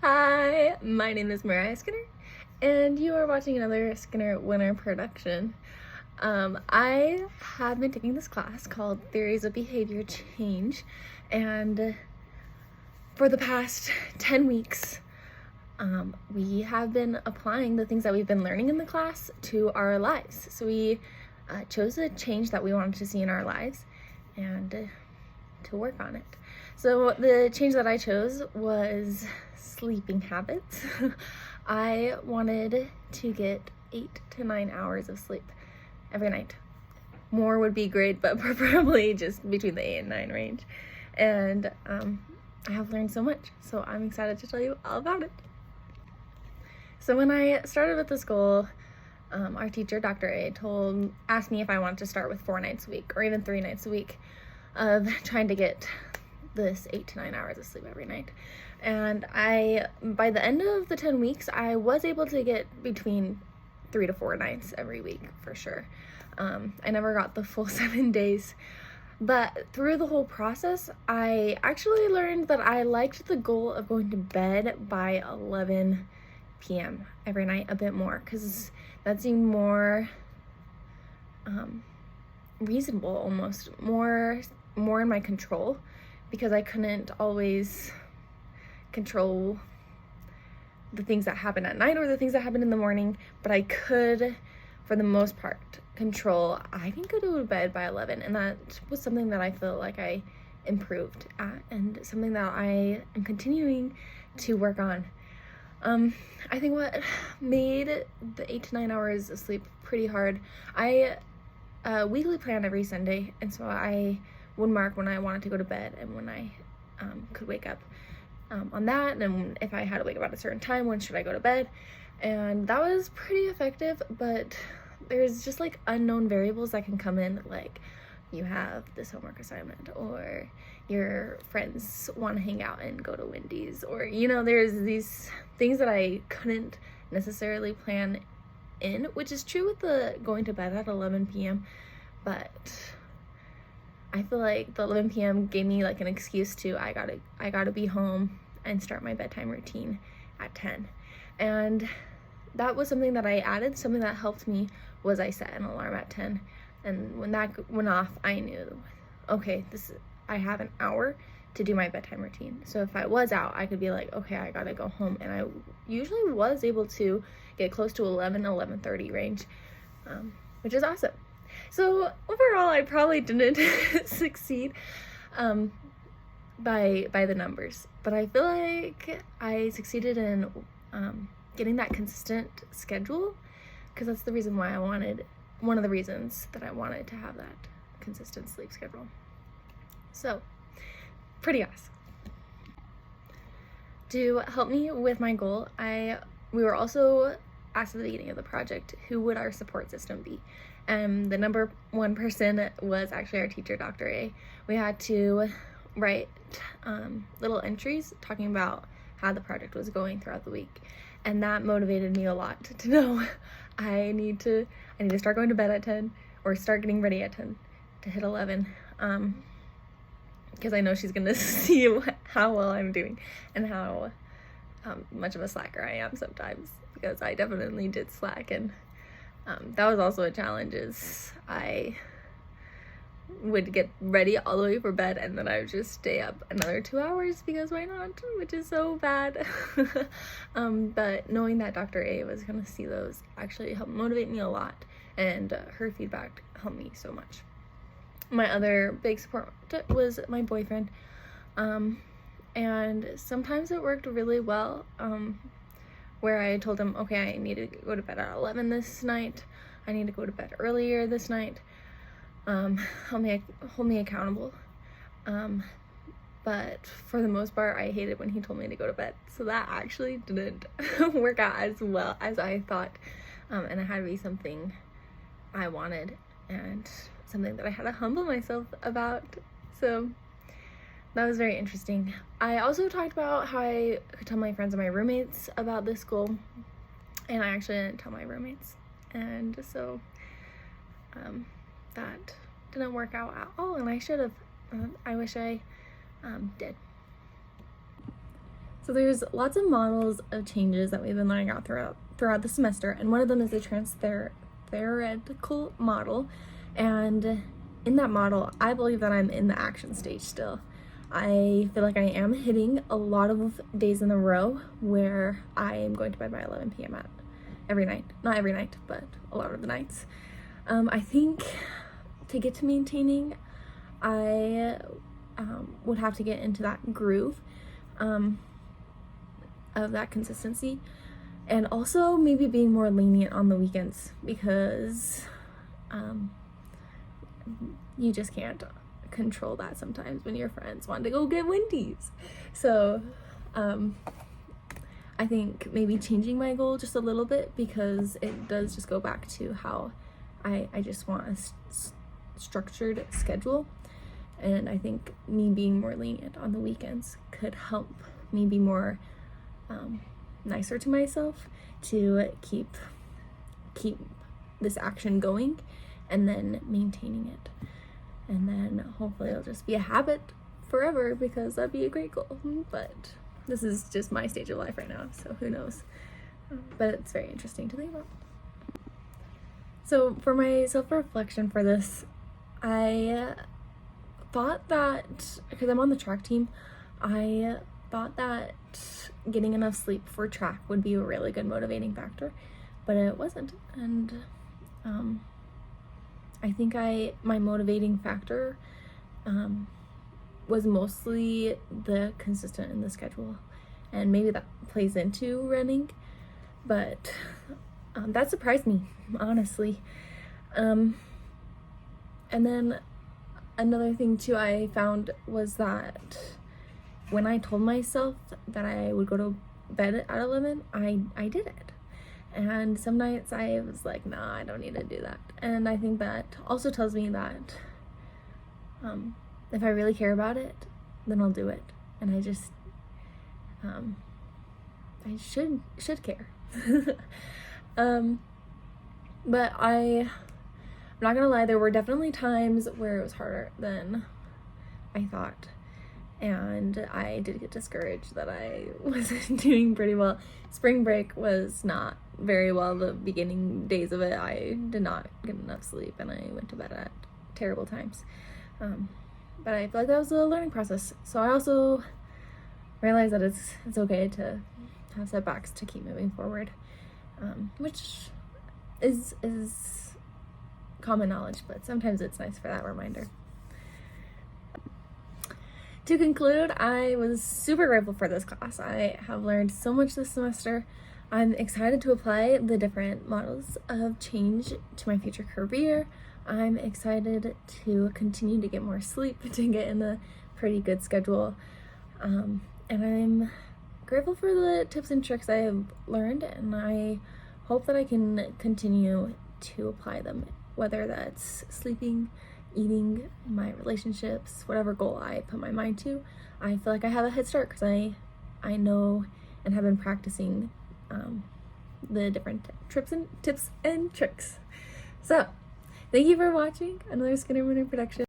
Hi, my name is Mariah Skinner, and you are watching another Skinner Winner production. I have been taking this class called Theories of Behavior Change, and for the past 10 weeks, we have been applying the things that we've been learning in the class to our lives. So we chose a change that we wanted to see in our lives and to work on it. So the change that I chose was sleeping habits. I wanted to get 8 to 9 hours of sleep every night. More would be great, but preferably just between the 8 and 9 range. And I have learned so much, so I'm excited to tell you all about it. So when I started with this goal, our teacher, Dr. A, asked me if I wanted to start with 4 nights a week or even 3 nights a week of trying to get this 8 to 9 hours of sleep every night. And by the end of the 10 weeks, I was able to get between 3 to 4 nights every week for sure. I never got the full 7 days, but through the whole process, I actually learned that I liked the goal of going to bed by 11 p.m. every night a bit more, because that seemed more reasonable, almost more in my control, because I couldn't always control the things that happen at night or the things that happen in the morning, but I could, for the most part, control I can go to bed by 11, and that was something that I feel like I improved at and something that I am continuing to work on. I think what made the 8 to 9 hours of sleep pretty hard, I weekly plan every Sunday, and so I would mark when I wanted to go to bed and when I could wake up on that, and if I had to wake up at a certain time, when should I go to bed, and that was pretty effective. But there's just like unknown variables that can come in, like you have this homework assignment, or your friends want to hang out and go to Wendy's, or there's these things that I couldn't necessarily plan in, which is true with the going to bed at 11 p.m. but I feel like the 11 p.m. gave me like an excuse to I gotta be home and start my bedtime routine at 10. And that was something that I added. Something that helped me was I set an alarm at 10, and when that went off, I knew, okay, I have an hour to do my bedtime routine. So if I was out, I could be like, okay, I gotta go home, and I usually was able to get close to 11:30 range, which is awesome. So overall, I probably didn't succeed by the numbers, but I feel like I succeeded in getting that consistent schedule, because that's the reason why one of the reasons that I wanted to have that consistent sleep schedule. So pretty awesome. To help me with my goal, we were also asked at the beginning of the project, who would our support system be? And the number one person was actually our teacher, Dr. A. We had to write little entries talking about how the project was going throughout the week, and that motivated me a lot to know I need to start going to bed at 10, or start getting ready at 10 to hit 11, because I know she's gonna see how well I'm doing and how much of a slacker I am sometimes, because I definitely did slack, and that was also a challenge. Is I would get ready all the way for bed, and then I would just stay up another 2 hours, because why not, which is so bad. But knowing that Dr. A was gonna see those actually helped motivate me a lot, and her feedback helped me so much. My other big support was my boyfriend, and sometimes it worked really well, where I told him, okay, I need to go to bed at 11 this night, I need to go to bed earlier this night, hold me accountable, but for the most part, I hated when he told me to go to bed, so that actually didn't work out as well as I thought, and it had to be something I wanted, and something that I had to humble myself about. So that was very interesting. I also talked about how I could tell my friends and my roommates about this goal, and I actually didn't tell my roommates, and so that didn't work out at all, and I should have. I wish I did. So there's lots of models of changes that we've been learning out throughout the semester, and one of them is the theoretical model. And in that model, I believe that I'm in the action stage still. I feel like I am hitting a lot of days in a row where I am going to bed by 11 p.m. every night. Not every night, but a lot of the nights. I think to get to maintaining, I would have to get into that groove of that consistency, and also maybe being more lenient on the weekends, because you just can't control that sometimes when your friends want to go get Wendy's. So I think maybe changing my goal just a little bit, because it does just go back to how I just want a structured schedule. And I think me being more lenient on the weekends could help me be more nicer to myself, to keep this action going and then maintaining it. And then hopefully it'll just be a habit forever, because that'd be a great goal. But this is just my stage of life right now, so who knows. But it's very interesting to think about. So for my self-reflection for this, I thought that, because I'm on the track team, I thought that getting enough sleep for track would be a really good motivating factor, but it wasn't. And I think my motivating factor was mostly the consistent in the schedule, and maybe that plays into running, but that surprised me, honestly. And then another thing too I found was that when I told myself that I would go to bed at 11, I did it. And some nights I was like, nah, I don't need to do that. And I think that also tells me that if I really care about it, then I'll do it. And I just, I should care. But I'm not gonna lie, there were definitely times where it was harder than I thought. And I did get discouraged that I wasn't doing pretty well. Spring break was not very well. The beginning days of it, I did not get enough sleep, and I went to bed at terrible times. But I feel like that was a learning process. So I also realized that it's okay to have setbacks to keep moving forward, which is common knowledge, but sometimes it's nice for that reminder. To conclude, I was super grateful for this class. I have learned so much this semester. I'm excited to apply the different models of change to my future career. I'm excited to continue to get more sleep, to get in a pretty good schedule. And I'm grateful for the tips and tricks I have learned, and I hope that I can continue to apply them, whether that's sleeping, eating, my relationships, whatever goal I put my mind to. I feel like I have a head start, because I know and have been practicing the different tips and tricks. So thank you for watching another Skinner Winner production.